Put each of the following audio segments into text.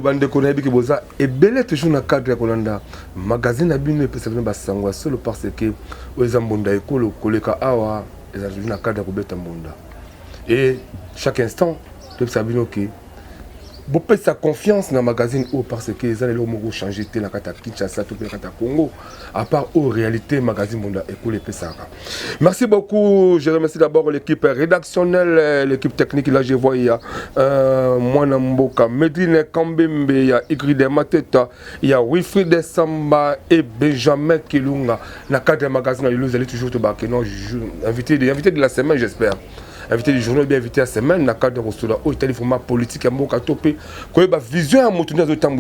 bande konabi ki boza et belé toujours na cadre kolanda magazine abino pesa bino basangwa solo parce que oza mbunda ekolo koleka awa eza toujours na cadre ko beta mbunda et chaque instant tu sais bino ki vous payez sa confiance dans le magazine parce que les gens ont changé la carte Kinshasa, tout le carte Congo, à part en réalité magazine Monda écoule ça. Merci beaucoup. Je remercie d'abord l'équipe rédactionnelle, l'équipe technique. Là, je vois il y a Mwana Mboka, Medine Kambembe, il y a Igride Mateta, il y a Wilfried Samba et Benjamin Kilunga. Dans le cadre du magazine, vous allez toujours te baquer. Non, invité de la semaine, j'espère. Invité du journal, bien invité à semaine, dans le cadre de Rostola, où il y a des formats politiques, il y a topé, qu'il y a une vision à monter dans le temps.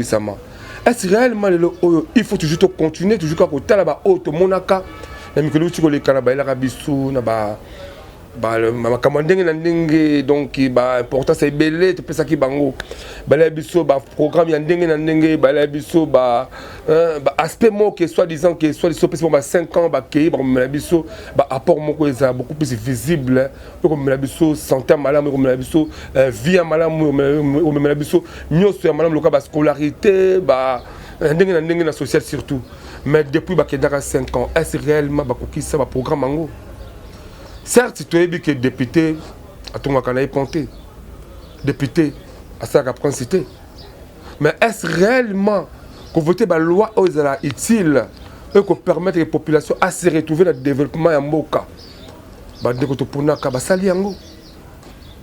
Est-ce réellement il faut toujours continuer, toujours à côté là-bas, auto monaka, il y a des gens qui ont donc important c'est belé tu peux ça qui bango biso programme biso aspect mot que soit disant que soit pour 5 ans biso apport moko est beaucoup plus visible comme biso santé malamu comme biso vie malamu biso nyoso ya malamu loka scolarité na social surtout mais depuis 5 ans est-ce réellement ça programme mango. Certes, tu es que député à ton Wakanaï Ponté, député à Saka Cité. Mais est-ce réellement que voter la loi est utile et que permettre les populations à se retrouver dans le développement en Moka?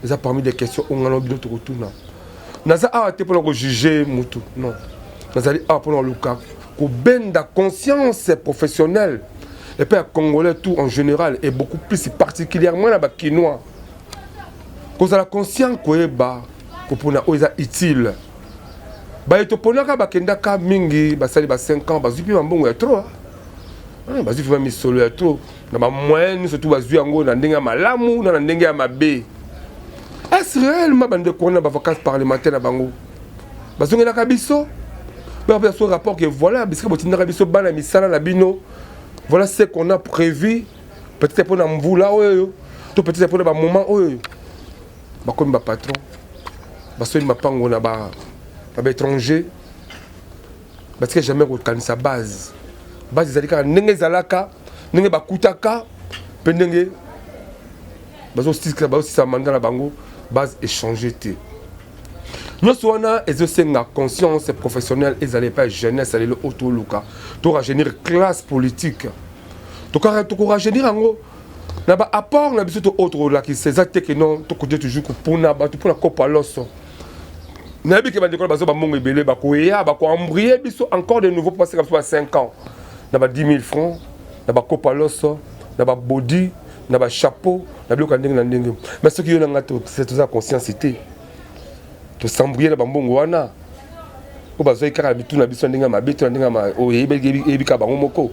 Ils ont parmi des questions où on a bien tout retourner. Nous avons pour juger Moutou. Non. Nous avons pour le cas que ben la conscience professionnelle. Et puis, les Congolais, tout en général, et beaucoup plus, particulièrement les Kinois. Quand on a conscience que c'est utile. Il y a des gens qui ont mingi, 5 ans, ils ont trop. Ils ont mis solo trop. Dans la moyenne, surtout, ils ont mis malamu, dans la mabé. Est-ce réellement que qu'on a des vacances parlementaires à Bango? Ils ont mis la biso. Il y a un rapport que voilà, parce que vous avez mis la misala la bino. Voilà ce qu'on a prévu, peut-être pour un moula, peut-être pour un moment, comme un patron, parce que on a un étranger, parce que jamais on sa base. Base des alika, n'engé zalaka, n'engé bakutaka, pendenge, base aussi ça mandat la bango, base échanger té. Nous sommes en conscience professionnelle et n'allez pas jeunesse, aller le auto luka. Tu vas générer classe politique. Tu vas générer en gros. N'aba apport na biso to autre là qui c'est acte que non to côté toujours pour na ba pour la copa loso. Na bi ke ba ndeko ba zo ba mongo ebele ba ko ya ba ko embrier biso encore de nouveau pour passer comme 5 ans. N'aba 10 000 francs, n'aba copa loso, n'aba body, n'aba chapeau, n'aba ko ndenge na ndenge. Mais ce qui yo na to c'est tout ça consciencité. To sambrier na bambongo wana ko bazo ikara bitu na biso ndinga mabeto ndinga ma o ebika bango moko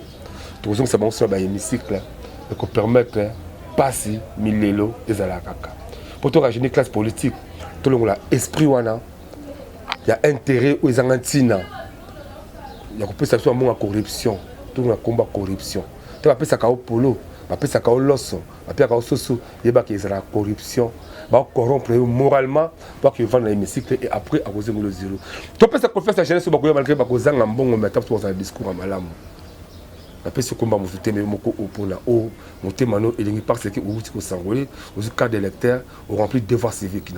to zo ça bango sur ba hémicycle et ko permettre passer milelo ezala kaka pour to rajeunir classe politique to longola esprit wana ya intérêt aux angantina ya ko pesa so monga corruption to na combat corruption to ba pesa ka o polo ba pesa ka o loso ba pesa ka o soso yeba ke ezala corruption va corrompre moralement pour qu'ils vendent l'hémicycle et après à causer le zéro. Tu peux se confesser à jeunesse sur malgré que vous avez un bon mais tu as un discours à malam. Après ce combat vous soutenez moko pour la haut monter mano et parce que vous vous sangolez aux cas d'électeurs au rempli devoir civique.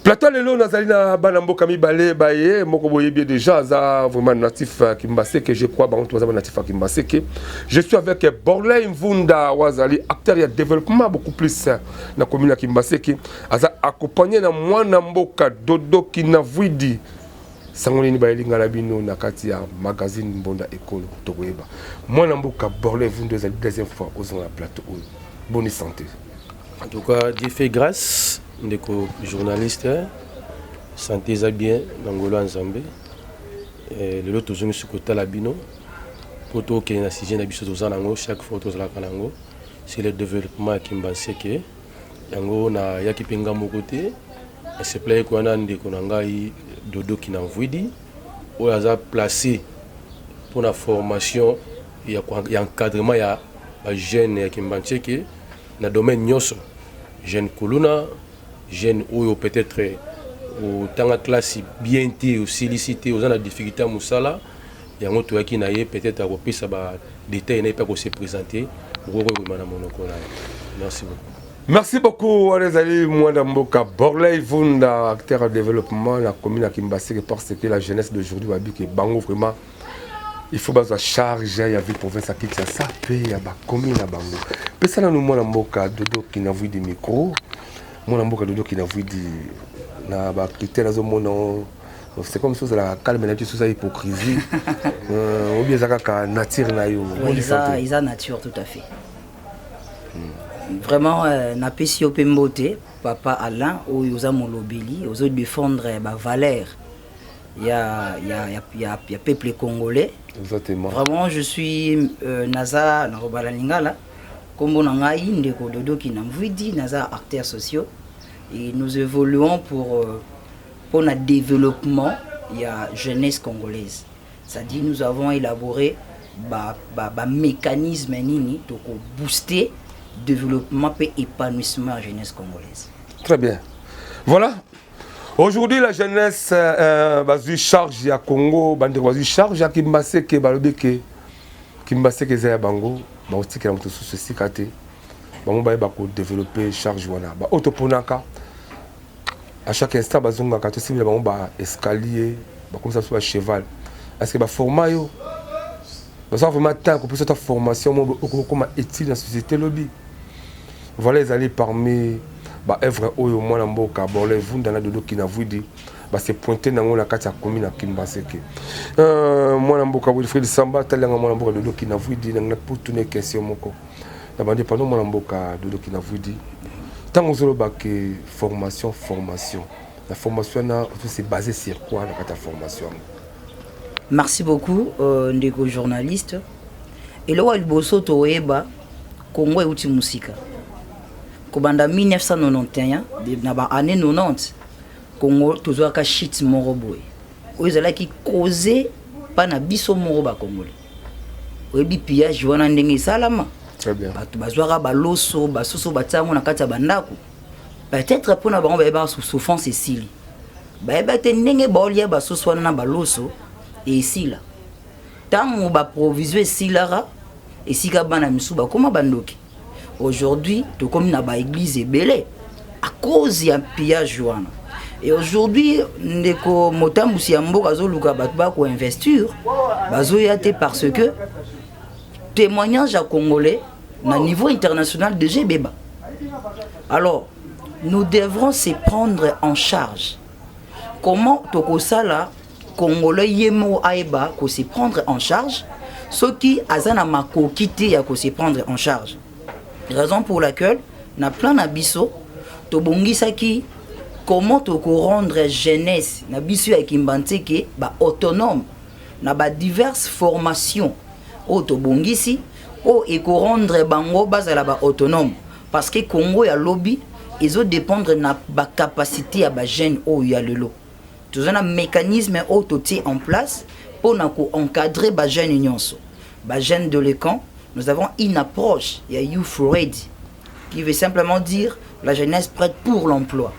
Plateau lelo nazali na banambo kami balé baye moko boye bien déjà za vraiment natif Kimbasé que je crois bon toi natif Kimbasé que je suis avec Borley Mvunda wazali acteur de développement beaucoup plus na commune ya Kimbasé que aza accompagné na mwana mboka dodo kinavwidi sangoli ni bayelinga na bino na kati ya magazine Mbonda École tokoyeba mwana mboka Borley Mvunda za deuxième fois aux la plateau bonne santé en tout cas Dieu fait grâce. Ndeko journaliste santé za bien ngolo nzambe le lot tozongi sukota la bino poto ke na sujet na biso tozanango chaque fois tozala kanango c'est le développement Kimbasé ke yango na yaki penga mokote se plaît ko na ndeko na ngai dodo kinavwidi o aza placé pour la formation ya encadrement ya ba jeune ya Kimbasé ke na domaine nyoso jeune kuluna jeune ou peut-être autant la classe bien té ou silicité aux la difficulté à Moussala et en autre qui n'a peut-être à repérer ça détail n'est pas se présenter. Merci beaucoup. Merci beaucoup, les amis. Moi, Mboka Borley, Vunda, acteur de développement, la commune à Kimbassé, parce que la jeunesse d'aujourd'hui va dire que Bango, vraiment, il faut que charge, il y a une province qui tient ça, puis il y a une commune à Bango. Puis ça, nous, moi, Mboka Dodo qui n'a vu des micros, moi, Mboka Dodo qui n'a vu des. C'est comme si la calme nature sous sa hypocrisie. Ou bien ça nature na yo. Ils a nature tout à fait. Vraiment na pesi opembote papa Alain ou yoza molobeli aux défendre ba valeur. Il y a peuple congolais. Exactement. Vraiment je suis naza na robala lingala kombo na ngai ndeko dodo ki na mvidi naza acteurs sociaux et nous évoluons pour le développement, il y a jeunesse congolaise. C'est-à-dire nous avons élaboré un mécanisme pour booster le développement et l'épanouissement de la jeunesse congolaise. Très bien. Voilà. Aujourd'hui, la jeunesse charge à Congo, charge à Kimbassé, Kimbassé, Bango, développer charge. Autoponaka. À chaque instant, bazonga quand tu ba escalier, comme ça sur un cheval. Est-ce que ba format yo? Ça vraiment tant que pour cette formation comme étude dans la société lobby. Voilà les alliés parmi ba œuvre oyo mwana mboka Borley Vunda na dodo qui na vudi ba se pointer dans la kati ya commune Kimbassé. Mwana mboka Wilfried Samba talanga mwana mboka dodo qui na vudi na pour tourner question moko. Na bande pendant mwana mboka dodo qui na vudi. Tant que formation. La formation c'est basé sur quoi la formation? Merci beaucoup, ndeko journaliste. Et là où il bosso toeba Congo et outil musique. Kobanda 1991, na ba année 90, Congo toujours ka shit moroboy. Oyo là qui causé pas na biso moro ba congolais. Oyebi pillage wana ndenge salama. Très bien. Bazwara baloso basoso batango na kati ya bandako. Peut-être pour na bango ba souffrance esili. Ba te ndenge baolia basoso wana na baloso et esila. Tango ba provision esilara esika bana misuba koma bandoki. Aujourd'hui, to comme na ba église ebele à cause ya pillage wana. Et aujourd'hui, ndeko motambusi ya mboka zo luka batba ko investir bazo yate parce que témoignage à Congolais à niveau international de GBEBA. Alors, nous devrons se prendre en charge. Comment Tokosala, Congolais Yemo Aeba, ko se prendre en charge, ce qui Azana Mako quitté à se prendre en charge. Raison pour laquelle, na plan Nabiso, Tobongisaki, comment Toko rendre jeunesse, Nabiso ya Kimbanteke, autonome, na diverses formations. Autobongisi et rendre bango bazala ba autonome parce que Congo ya lobby ils ont dépendre na ba capacité à ba jeune o ya lelo tout un mécanisme autoté en place pour na ko encadrer ba jeune nyonso ba jeune de l'écran. Nous avons une approche ya youth ready qui veut simplement dire la jeunesse prête pour l'emploi.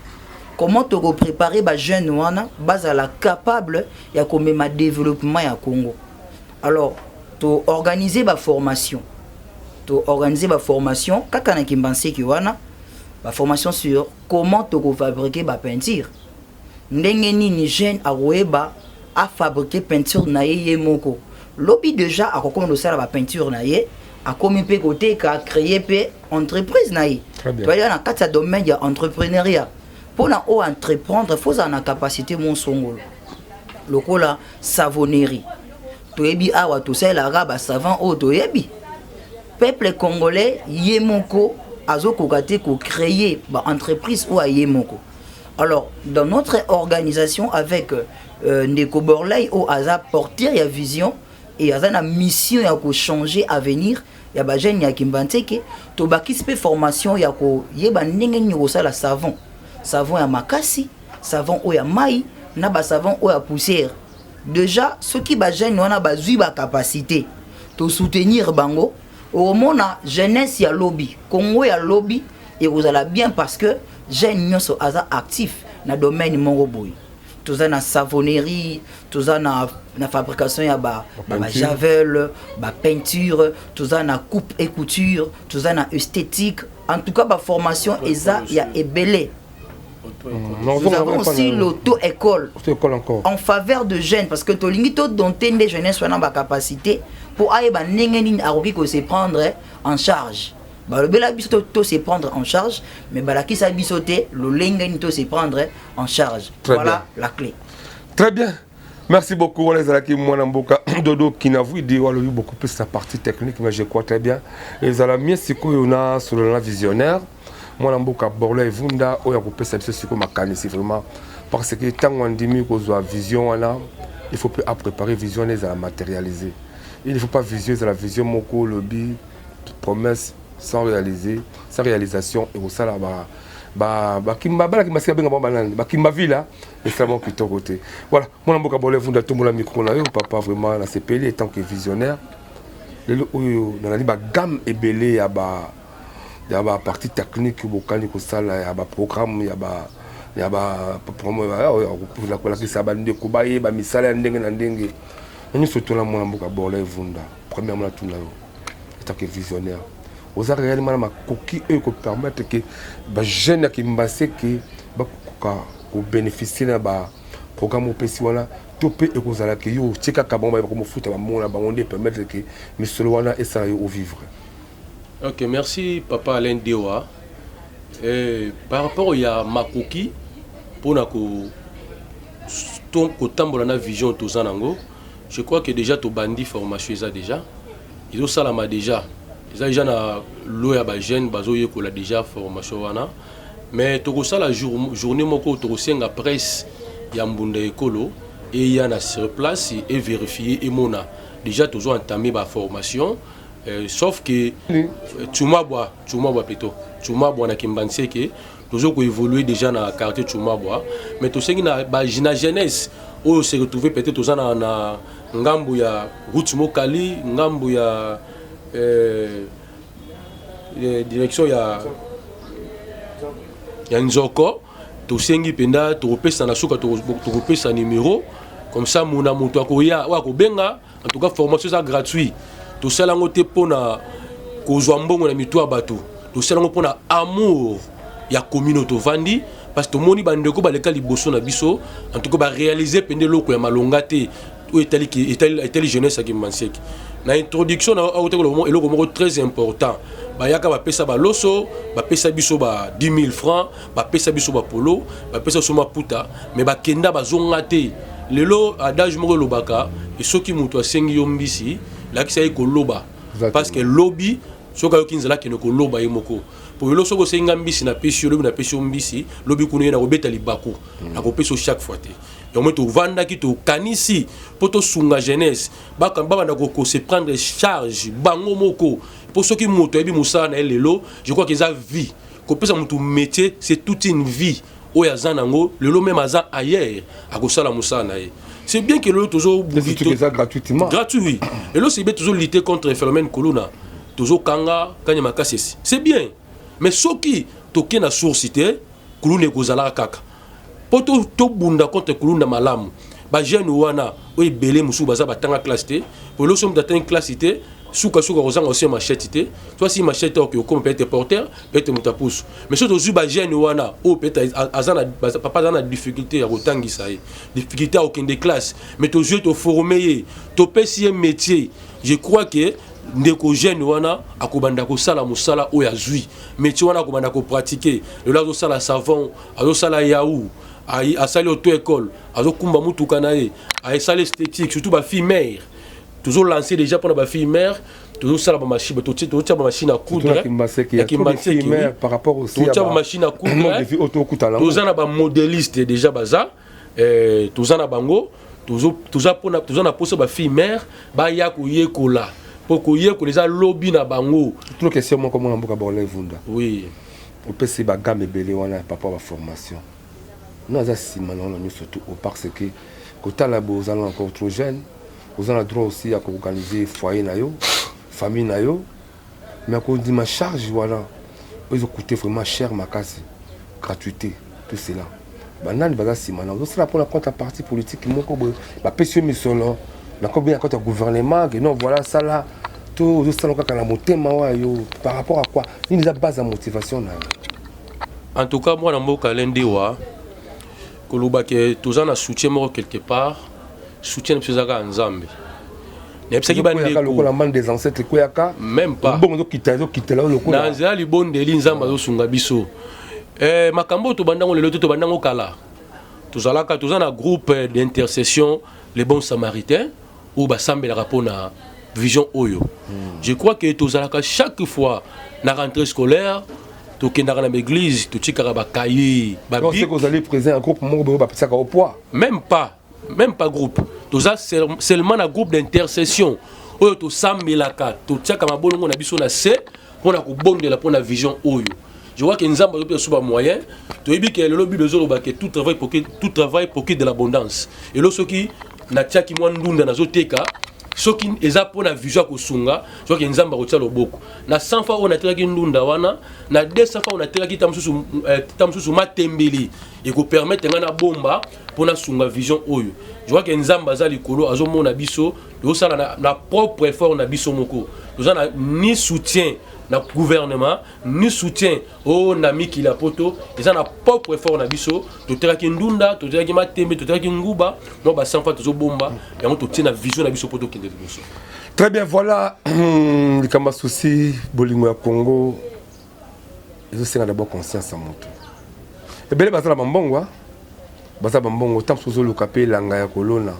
Comment te préparer ba jeune wana bazala capable ya ko mema développement ya Congo. Alors to organiser ma formation. Kaka na Kimbassé ki wana ba formation sur comment to fabriquer ba peinture. Ndenge ni jeune aroeba a fabriquer peinture na ye moko. Lobi déjà a comment de ça ba peinture na ye a comme pe côté ka créer pe entreprise na ye. To ya na kata domaine ya entrepreneuriat. Pour na o entreprendre faut en capacité mon songolo. Lokola savonnerie. Toyebi awa to sala raba savant o toyebi. Peuple congolais yemoko azoko kate ko créer ba entreprise ou yemoko. Alors dans notre organisation avec Ndeko Borley o aza porter ya vision et aza na mission ya ko changer avenir ya ba jeune ya Kimbanteke to bakispe formation ya ko yeba ndenge nyoko sala savon ya makasi savon o ya mai na ba savon o ya poussière. Déjà ceux qui ba jeune wana bazui ba capacité to soutenir bango au mona jeunesse ya lobby Congo ya lobby et vous allez bien parce que jeune nyonso aza actif na domaine moko boy toza na savonnerie toza na fabrication ya ba javel ba peinture toza na coupe et couture toza na esthétique en tout cas ba formation eza ya ebele. Nous avons aussi l'auto-école en faveur de jeunes parce que tolingi to donter des jeunes soit dans ba capacité pour aller ba nengeni aroki ko se prendre en charge. Bah le bela biso to se prendre en charge mais bah la qui sa bisoté le lengeni to se prendre en charge. Voilà la clé. Très bien. Merci beaucoup les alaki mwanamboka dodo qui n'a vu dire eu beaucoup plus sa partie technique mais je crois très bien les alamiens siko yona sur le visionnaire mwanamboka borla evunda oya kopesa biso siko makani c'est vraiment parce que tant on dit ko zo vision wana il faut à préparer vision les à matérialiser. Il ne faut pas viser la vision moko lobby promesse sans réaliser, sans réalisation et au ça là kimba villa extrêmement plutôt côté. Voilà, mon amboka bolé vunda tout mon micro na yo papa vraiment na CPL tant que visionnaire. Le dans la gamme et belé ya ba partie technique bokani ko sala ya ba programme ya ba promo la kola ki sabande ko baye ba misala ndenge na ndenge. Nous surtout la mon amboka bolé vunda premièrement tout na yo tant que visionnaire. Vous avez réellement ma coquille qui permettre que les jeunes qui m'bassent que bénéficier de programme OPC voilà tout peut et vous allez que yo checker comment va comme foot va mon on permettre que monsieur wana et ça au vivre. OK, merci papa Alain Dewa. Par rapport à ma coquille pour na ko tambola na vision tous anango, je crois que déjà to bandi formation ça déjà. Ils ont ça là déjà. Les gens na loya ba jeune bazoye ko la déjà formation wana mais to ko sala journée moko to ko senga presse ya mbunda ekolo et ya na sur place et vérifier et mona déjà toujours entamé ba formation sauf que Tchumabwa plutôt Tchumabwa na kimbanse que toujours ko évoluer déjà na quartier Tchumabwa mais to sengi na ba jeunesse o se retrouver peut-être aux na ngambu ya route mokali ngambu ya direction ya Nzoko to sengi penda to repesa na suka to repesa numéro comme ça mona moto akoya wa ko benga en tout cas formation ça gratuit to sala ngote pona ko zwambongo na mitwa bato to sala ngo pona amour ya communauté vandi parce que moni bandeko baleka liboso na biso en tout cas ba réaliser pende loko ya malongate ou etali jeunesse qui manseki na introduction na auto eloko moko très important ba yaka ba pesa ba loso ba pesa biso ba 10 000 francs ba pesa biso ba polo ba pesa so maputa mais ba kenda ba zonga te lelo adage moko lobaka et soki muto asengi yo mbisi la ki sai ko loba parce que lobby soka yo kinzala ke ko loba ye moko pour le soko senga mbisi na pesi lobi na pesi mbisi lobi kuno na robeta libako na ko peso chaque fois te donc to vanda ki to kanisi poto sunga jeunesse ba na ko se prendre charge bango moko pour ceux qui moto ebi musa na lelo je crois que ça vie ko pesa mutu métier c'est toute une vie oya zanango lelo même aza ailleurs a ko sala musa na ye c'est bien que le toujours ça gratuitement gratuit et là c'est bien toujours lutter contre le phénomène kolona toujours kanga kanya makasisi c'est bien mais soki toke na sourcité kulune kozala kaka poto to bunda contre kulunda malamu ba jeune wana o ebele musu baza batanga classe te pour le somme d'atteindre classe te suka kozanga aussi machette te toi si machette ok comme peut être porteur peut être mutapousse mais surtout zu ba jeune wana o peut être azana papa dans la difficulté ya kotangisa ye difficulté au kende classe mais to jeu to former to pesi métier je crois que ndeko jeune wana akobanda ko sala musala o ya zui métier wana akobanda ko pratiquer le lazo sala savon azo sala yaou a sali auto école azo kumba mutuka na ye a sali esthétique surtout ba fille mère toujours lancé déjà pour ba fille mère toujours sala ba machine to ba machine à coudre qui mère par rapport aussi à ba machine à coudre tous na ba modéliste déjà baza tous na bango toujours pour na poser ba fille mère ba ya ko yekola pour que yé ko les a lobby na bango toute question moi comment on mboka bolé vunda oui on peut se ba gamme belé wana par rapport à la formation nous avons si maintenant nous surtout parce que quand la vous allez encore trop jeune vous avez le droit aussi à organiser foyer na yo famille na yo mais quand on dit ma charge voilà ils ont coûté vraiment cher ma case gratuité tout cela banani baza nsima na ozosala mpona contre parti politique moko boye bapesi yo misolo nako bien contre gouvernement que non voilà ça là tout ozosala kaka na motema wayo par rapport à quoi nini eza base ya motivation na yo? En tout cas mwana mboka lendewa koloba ke toza na soutien moko quelque part soutien na biso ezaka nzambe nayebisaki lokola mbani des ancêtres koyaka même pas bongo ezokitela lokola na nzela libondeli nzambe azosunga biso makambo tobandango lelo te tobandango kala tozalaka toza na groupe d'intercession les bons samaritains oyo basambelaka mpona vision oyo je crois que tozalaka chaque fois na rentrée scolaire tokendaka na l'église totikaka bakaye babic ozali présent un groupe moko boyo bapesaka au poids même pas groupe toza seulement na groupe d'intercession oyo tosambelaka totiaka mabolongo na biso na se mpona kobondela mpona vision oyo. Je vois que Nzamba a sous moyen. Tu as dit que le lobby de Zoroba que tout travail pour qu'il de l'abondance. Et là, ceux qui n'a pas qui moins d'unda na zoteka, ceux qui est pour la vision ko sunga, je vois que Nzamba retient le beaucoup. Na 100 fois on a tiré qui ndunda wana, na 200 fois on a tiré qui tamsusu matembeli et ko permettre ngana bomba pour na sunga vision oyo. Je vois que Nzamba za likolo azomo na biso, yo sala na propre effort na biso moko. Nous avons ni soutien na gouvernement ni soutien au nami qui la poto ils ont un propre effort na biso to teraki ndunda to teraki matembe to teraki nguba no ba 100 fois to bomba et on to tient la vision na biso poto kende biso. Très bien, voilà les kama souci bolingo ya Congo ils ont d'abord conscience à moto et bele bazala bambongo tant sozo lokape langa ya kolona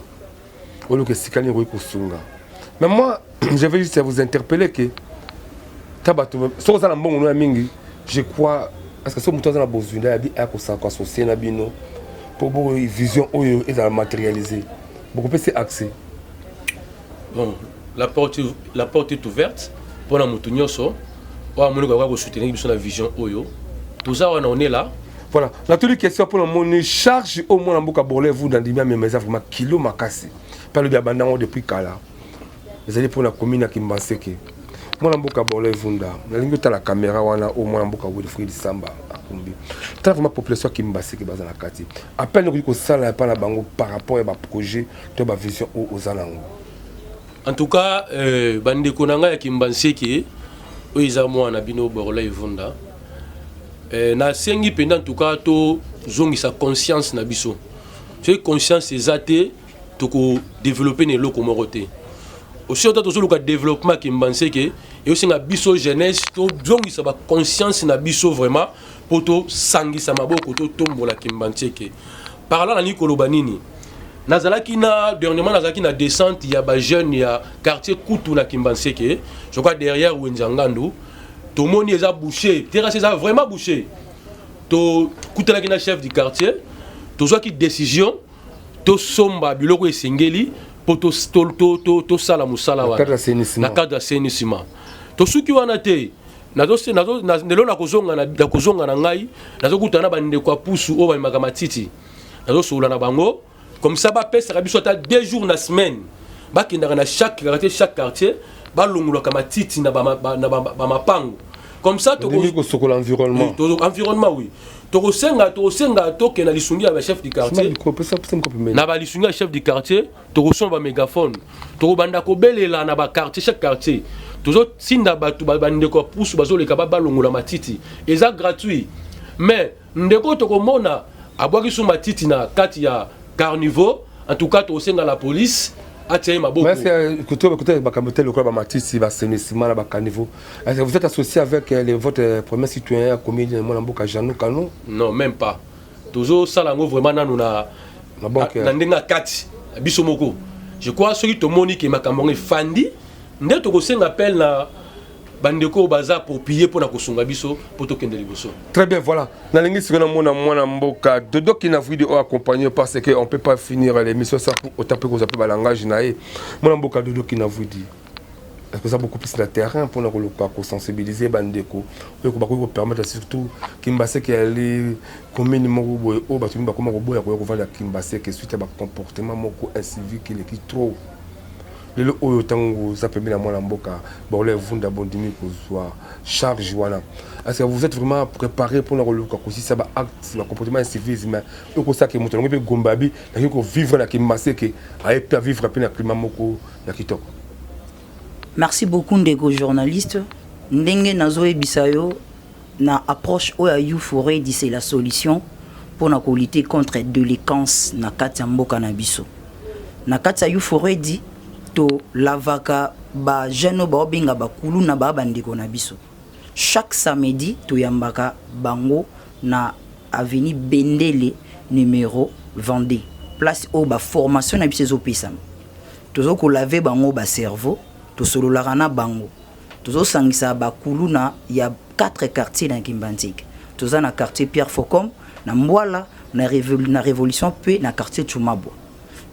olo ke sikani ko kusunga. Mais moi je vais juste vous interpeller que je crois parce que ce moto dans la besoin a associé na bino pour une vision et dans matérialiser beaucoup plus accès. Bon, la porte est ouverte pour la motonyoso pour mon soutenir la vision oyo tout ça on est là. Voilà, la toute question pour le monde charge au moins en boka borlé vous dans dimia mais vraiment kilo makasi par le abandon depuis kala. Vous allez pour la commune à Kimbaseke. Mwana mboka bolé vunda nalingi ta la caméra wana au mwana mboka Wilfried Samba akumbi ta vraiment population qui mbasiki baza na kati appel ko sala pa na bango par rapport à ba projet to ba vision aux alango. En tout cas bande konanga ya Kimbaseke o iza mwana bino bolé vunda na sengi pendant en tout cas to zongi sa conscience na biso c'est conscience ezate to ko développer ne loko moroté aussi autant toujours le développement qui m'pense que et aussi na biso jeunesse to zongi sa ba conscience na biso vraiment pour to sangi sa maboko to tombola qui m'pense que par là na Nikolo banini nazalaki na dernièrement nazalaki na descente il y a ba jeune il y a quartier Kutu na Kimbanse que je crois derrière Wenjangandu to moni eza bouché terrasse eza vraiment bouché to kutela ki na chef du quartier to zo ki décision to somba biloko esengeli pour to sala musala wa na cadre d'assainissement to suki wana te nazo nelo na kozonga na ngai nazo kutana bande kwa pusu o ba makamati nazo sola na bango comme ça ba pesa biso ta 2 jours na semaine ba kinda na chaque quartier ba longula kamatiti na ba mapango comme ça to ko l'environnement environnement oui to senga to ke na lisungi ya chef du quartier na ba lisungi ya chef du quartier to somba mégaphone to banda ko belela na ba quartier chaque quartier toujours sinda batu bande ko pusu bazoleka ba longula matiti eza gratuit mais ndeko to ko mona abwaki su matiti na kati ya carnivore en tout cas to senga la police attirer ma beaucoup. Mais c'est côté bakamotel le club matiti ba assainissement na ba carnivore. Est-ce que vous êtes associé avec votre premier citoyen commis de Mboka Janou Kano? Non, même pas. Toujours ça lango vraiment nanu na ndenga kati biso moko. Je crois ceux qui to moni ke makambo fandi nde to ko senga appel na bandeko baza pour piller pour na kosunga biso pour to kende liboso. Très bien, voilà. Na lingi singana mona mboka dodo qui na vidéo accompagné parce que on peut pas finir l'émission ça pour taper ko zapper ba langage naé. Mona mboka dodo qui na vidéo. Est-ce que ça beaucoup plus le terrain pour nous sensibiliser bandeko pour permettre surtout Kimbase qui est commune moko o ba tumba comment boya ko vendre Kimbase que suite à comportement moko incivique qui trop le oyo tango ça permet la moi mboka bon les vunda bondimi ko soit charge voilà. Est-ce que vous êtes vraiment préparé pour le look aussi ça va acte le comportement civisme et ko ça que moto ngombe gombabi na ko vivre na kimase que ay peut vivre pe na climat moko ya kitoko. Merci beaucoup ndeko journaliste ndenge nazo ebisayo na approche oya you forêt dit c'est la solution pour na lutter contre délinquance na kati ya mboka na biso. Na kati ya you forêt dit to lavaka ba jeune ba obinga ba kulu na ba bandeko na biso. Chaque samedi to yambaka bango na avenue Bendele numéro 22. Place au ba formation na biso pesam. Tozo ko laver bango ba cerveau, to solo larana bango. Tozo sangisa ba kulu na ya 4 quartiers dans Kimbantik. Toza na quartier Pierre Faucon, na Mwala, na Révolution puis na quartier Chumabo.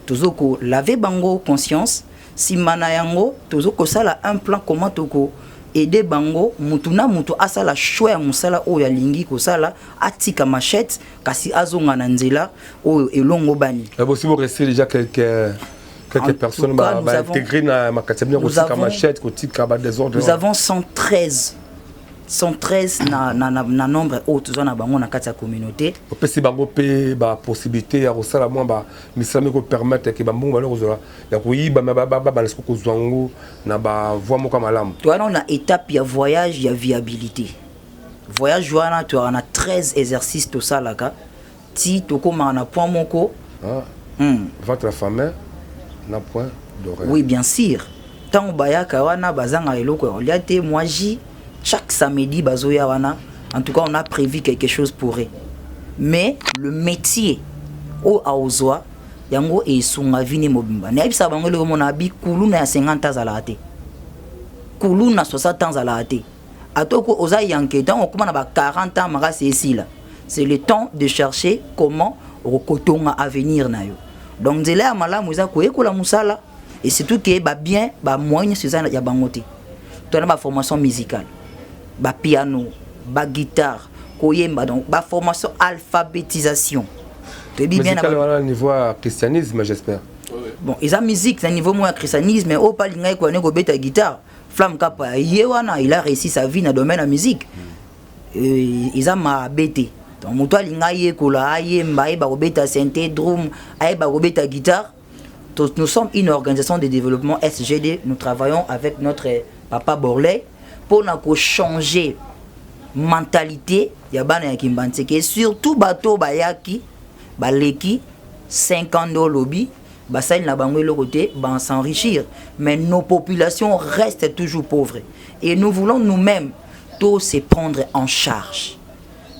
Tozo ko laver bango conscience. Si manayango tozo ko sala un plan comment toko aider bango mutuna mutu asala choix musala o ya lingi ko sala atika machette kasi azonga na nzela o elongo bani. Il y a aussi resté déjà quelques personnes intégrées dans ma catégorie aussi comme machette côté kaba désordre. Nous avons 113 na nombre haut tous na bango na kati ya communauté. Opesi bango pe ba possibilité ya kosala moi ba misalami ko permettre que bango malheureusement ya kuyiba ba lesko ko zwango na ba voie moko malamu. Toi on a étape ya voyage ya viabilité. Voyage wana tu as 13 exercices to salaka ti to koma na point moko. Votre famille na point d'horaire. Oui bien sûr. Tant bayaka wana bazanga eloko ya te moi j chaque samedi bazoya wana en tout cas on a prévu quelque chose pour eux. Mais le métier au aozwa yango e sunga vini mobimba. Na bisa bango le mona bi kulu na 50 ans à la té. Kulu na 60 ans à la té. Atoko oza yanke donc on commence à 40 ans mara c'est ici là. C'est le temps de chercher comment rekotonga avenir na yo. Donc nzela malamu za ko ekola musala et surtout que ba bien ba moyen sur ça ya bangote. Tu as ma formation musicale. Ba piano, ba guitare, koyemba donc ba formation alphabétisation. Tu dis bien à niveau christianisme j'espère. Bon, ils ont musique c'est niveau moins christianisme mais au pas lingai ko nego beta guitare. Flamme kapa yewana il a réussi sa vie dans le domaine de la musique. Ils ont ma bêté. Donc muto lingai ko la ayemba ba robeta synthé drum, ba robeta guitare. Nous sommes une organisation de développement SGD, nous travaillons avec notre papa Borley pour nous changer mentalité ya bana ya Kimbantseke surtout bato bayaki baleki 50 ans lobby basal na bango le côté ba s'enrichir mais nos populations restent toujours pauvres et nous voulons nous-mêmes tous se prendre en charge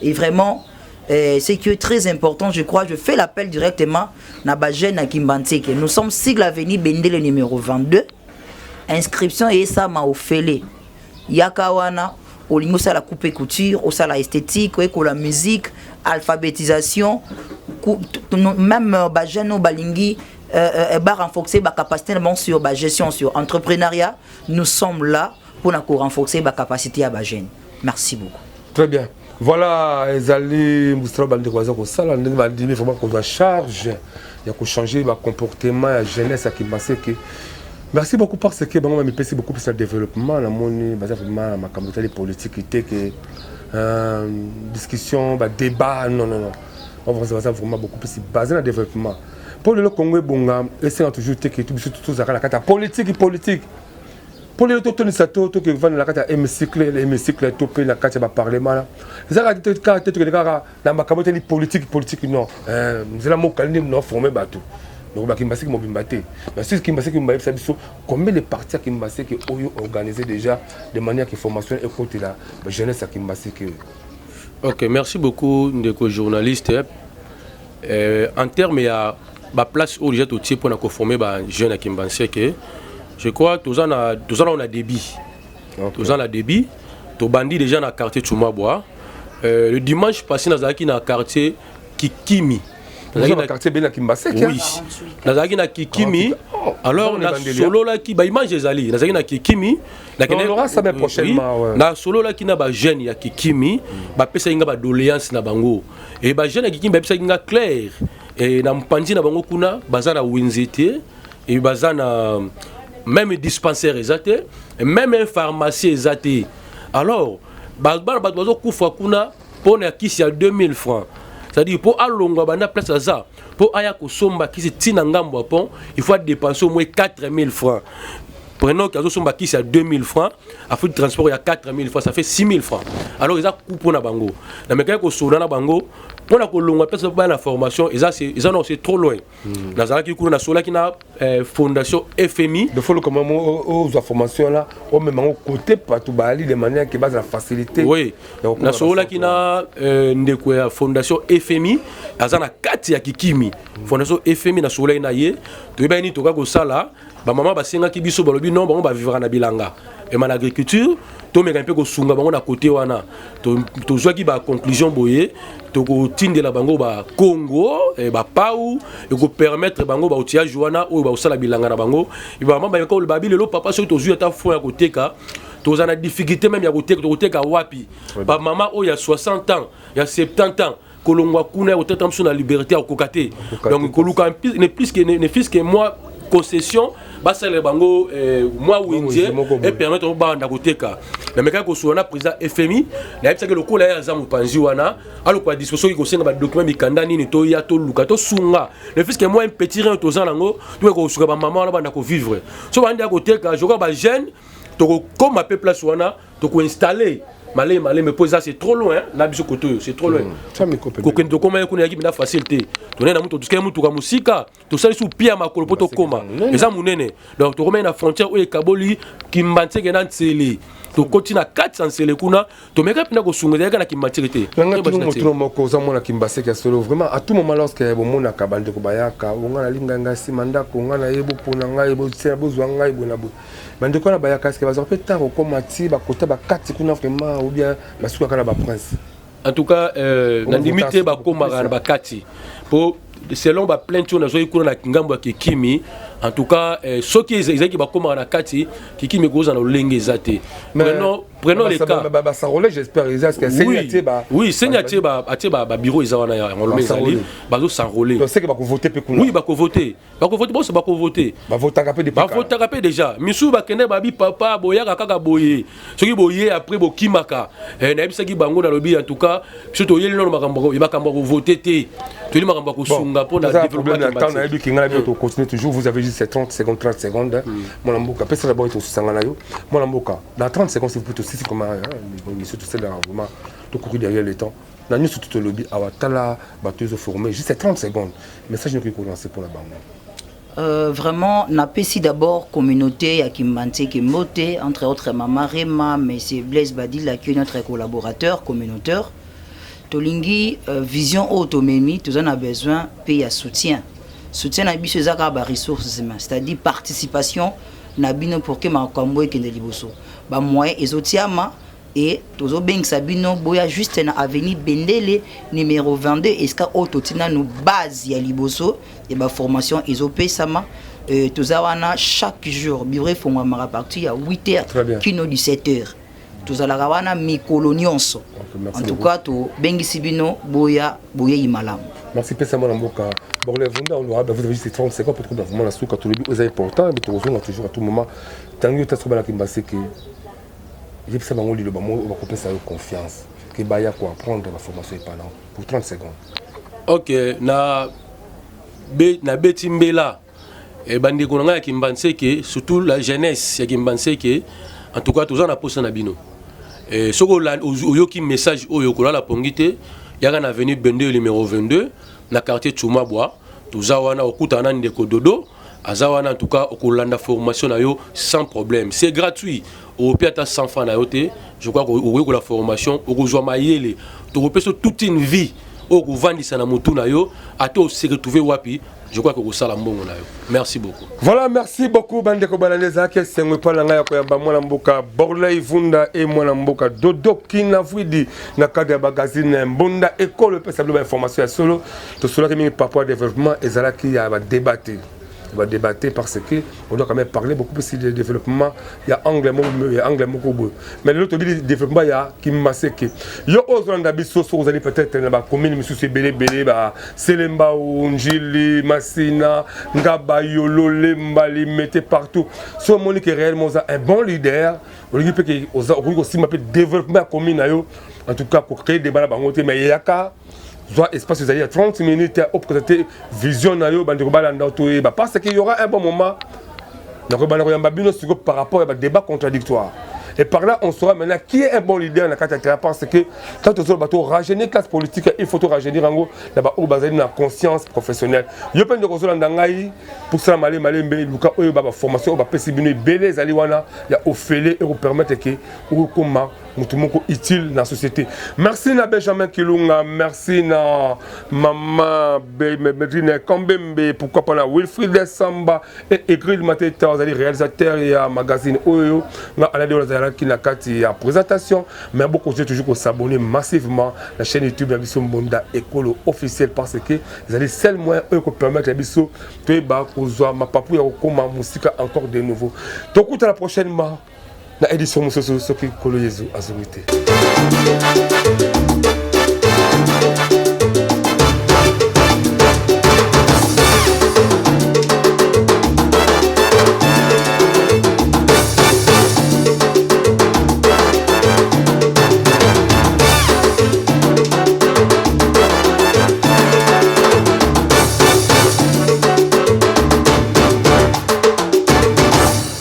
et vraiment ce qui est très important je crois je fais l'appel directement na ba jeune na Kimbantseke nous sommes sigle avenue Bendele numéro 22 inscription et ça m'a offert yakawana olingo ça la coupe couture au ça la esthétique ou la musique alphabétisation même ba jeune balingi ba renforcer ba capacité sur ba gestion sur entrepreneuriat nous sommes là pour renforcer ba capacité à ba jeune. Merci beaucoup. Très bien. Voilà, Ezali Moustapha Bandekwaza ko sala ndenge ba dimi vraiment qu'on doit charge ya ko changer ba comportement ya jeunesse qui pensait que merci beaucoup parce que bango me beaucoup plus le développement la moni basa vraiment ma communauté politique était que discussion ba débat non on va vraiment beaucoup plus basé dans le développement pour le Congo bonga essayer toujours que tout ça la carte politique pour les autochtones ça tout que vendre la carte hémicycle topé la carte ba parlement là ça dit carte que dans ma communauté politique non nous la mo calme non former bateau. Donc, Kimbasek Mobimbaté. Mais si Kimbasek Mobimbaté, combien de partis Kimbasek ont organisé déjà de manière que formation et côté la jeunesse à Kimbasek. Ok, merci beaucoup, Ndeko journaliste. En termes de la place où j'ai tout pour nous former les jeunes à Kimbasek, je crois que tous on a débit. Tous on a débit. Tous bandits déjà dans le quartier Chumabwa. Le dimanche passé, dans le quartier Kikimi. Dans le quartier bien à Kimbasek. Oui. Dans le Kikimi. Alors, na solo là qui ba image ezali. Dans le Kikimi. On aura ça bien prochainement. Na solo là qui na ba jeune ya Kikimi, ba pesa inga ba doléance na bango. Et ba jeune ya Kikimi ba pesa inga clair. Et na mpanzi na bango kuna bazana Winzete et bazana même dispensaire exaté, même un pharmacie exaté. Alors, bazo kufa kuna pour na kisi ya 2000 francs. C'est-à-dire pour alonga bana place ça, pour aya ko somba kisi tina ngambo pont, il faut dépenser au moins 4000 francs. Prenons que somba kisi à 2000 francs, à fou de transport il y a 4000 francs, ça fait 6000 francs. Alors ils a coupé na bango. Na meka ko sona na bango, pour la kolonga place pas la formation, ils non c'est trop loin. Na zala ki kuna na sola ki na fondation FMI. De faut le comment aux formations là, au même côté partout bali de manière qui base la facilité. Oui. Na sola ki na ndeko ya fondation FMI, azana kati ya kikimi. Fondation FMI na sola ina ye, to ba ni to ka ko sala. Ba maman ba senga ki biso balobi non ba vivre na bilanga et man agriculture to me un peu ko sunga bango na côté wana to zwa ki ba conclusion boye to ko tindela bango ba Congo et ba pau et ko permettre bango ba otia joana o ba osala bilanga na bango et ba maman ba ko le babi lelo papa so to zwa ta fo ya côté ka to za na difficulté même ya côté ka wapi ba maman o ya 60 ans ya 70 ans kolongwa kuna o tata mso na liberté au kokate donc koluka ne plus que moi concession basa le bango moi windie et permettre au banda koteka na meka ko sona président FMI na yebisa ke lokola ya zamu panzi wana alo kwa disposition ko senga ba document mikanda nini to ya to luka to sunga le fils que moi un petit rien to zanango to ko suka ba maman na banda ko vivre so banda koteka je crois ba jeune to ko comme a place wana to ko installer malé mais pour ça c'est trop loin na biso koto c'est trop loin ça me coupe ko kendo koma ya kuna yaki na facilité to na muto tuske mutu ka musika to sali su pia makolo poto koma eza munene donc to koma na frontière o ekaboli kimbantseke na ntseli to kotina 400 sele kuna to meka pina ko sungeza kana kimbantseke nga tu mutu moko za mona kimbaseke solo vraiment à tout moment lorsque bo mona ka bande ko bayaka nga na linga nga simanda ko nga na yebo pona nga yebo tsela bozwa nga yebo na bo bande ko na bayaka est-ce que bazo peut-être ko mati ba kota ba kati kuna vraiment ou bien basuka kana ba prince en tout cas na limité ba komara ba kati pour selon ba plainte on a joué kuna na ngambo ya kikimi en tout cas ceux qui ezaki ba komara na kati kikimi goza na lenge zate prenons les cas ba s'enrôler j'espère est-ce que c'est oui c'est atie ba bureau ezana ya ngolome ezali bazo s'enrôler donc c'est que ba ko voter pe kuna oui ba ko voter bon c'est ba ko voter ba voter capé ba voter capé déjà misu ba kende ba bi papa boya kaka boye soki boye après bo kimaka na bisaki bango na lobi en tout cas surtout yeli no makambo ba kambo ko voter te to li makambo ko sunga pour na développer le temps na bi kinga na bi continuer toujours vous avez juste 30 secondes mon amboka pesa d'abord to sangana yo mon amboka dans 30 secondes c'est plutôt si comment monsieur tout ça là vraiment to courir derrière le temps na nous tout le lobby awatala batteuse formée juste 30 secondes message que vous lancez pour la bande. Vraiment, n'a pas si d'abord communauté à Kimbanté Kimbote, entre autres Mama Rema, mais c'est Blaise Badila qui est notre collaborateur communautaire. Tolingi, vision autonomie, tout en a besoin, pays à soutien. Soutien à biso zaka ba ressources, c'est-à-dire participation na bino pour que ma kambo ekende liboso. Ba moyen ezotiama et tozo beng sabino boya juste na avenue Bendele numéro 22 eska autotina no base ya liboso et ba formation ezopé sama tozawana chaque jour bibre fonga mara parti à 8h kino 17h tozalaka wana mikolo nyonso en tout cas to bengi sibino boya imalam. Merci pesa mona mboka bon les vunda on aura vous avez juste 30 secondes pour trouver vraiment la souka tout le but est important mais toujours à tout moment tangi ta soba la kimbaseke j'ai pensé bango li le bamo on va couper ça confiance que baya quoi apprendre la formation est parlant pour 30 secondes. OK na betimbela et bandi ko nga kimbanseke surtout la jeunesse ya kimbanseke en tout cas tous en a posé na bino et soko la oyoki message oyo ko la pongité yaka na avenue Bendele numéro 22 na quartier Tsumabwa tuzawana okutana ndeko dodo azawana en tout cas okolanda formation na yo sans problème c'est gratuit au piata sans francs na yote je crois que la formation okozwa mayele to repeso toute une vie okovandisa na mutu na yo ato se retrouver wapi je crois que vous savez mbongo na yo. Merci beaucoup. Voilà, merci beaucoup bandeko balaneza ke sengwe pala nga ya koyamba mwana mboka Borley Vunda et mwana mboka Dodo Kina Vwidi na cadre magazine Mbonda école pesa blo information ya solo to solo ke mi papa développement ezala ki ya ba débattre on va débattre parce que on doit quand même parler beaucoup plus de développement. Il y a anglais mot, mais l'autre dit développement il y a qui masque. Yo ozolanda biso vous allez peut-être na ba commune monsieur c'est belé ba Selemba ou Njili Masina Ngaba Yolo Lemba li mettez partout. So Monique réellement un bon leader, on lui peut que aussi m'appelle développement commune ayo en tout cas pour créer des balles bangote mais il y a qu'à espace vous allez 30 minutes pour présenter vision ayo bandi balanda to parce qu'il y aura un bon moment par rapport à débat contradictoire. Et par là, on saura maintenant qui est un bon leader dans la carte parce que quand on veut rajeunir la classe politique, il faut rajeunir en là-bas où baser la conscience professionnelle. Il y a plein de choses pour ça, la formation, il y a offert et vous permettre que vous utile dans la société. Merci à Benjamin Kilunga, merci à Maman Medrine Kambembe, pourquoi pas à Wilfried Samba et écrit le matin, réalisateur et magazine Oyo, à la qui n'a qu'à la présentation, mais beaucoup de toujours s'abonner massivement à la chaîne YouTube Nabiso Mbonda Écolo officiel parce que vous allez seul moyen eux qui permettre Nabiso de faire ma papouille comment musique encore de nouveau. Donc à la prochaine na édition Moussoso qui Kolo Yezu Azurité.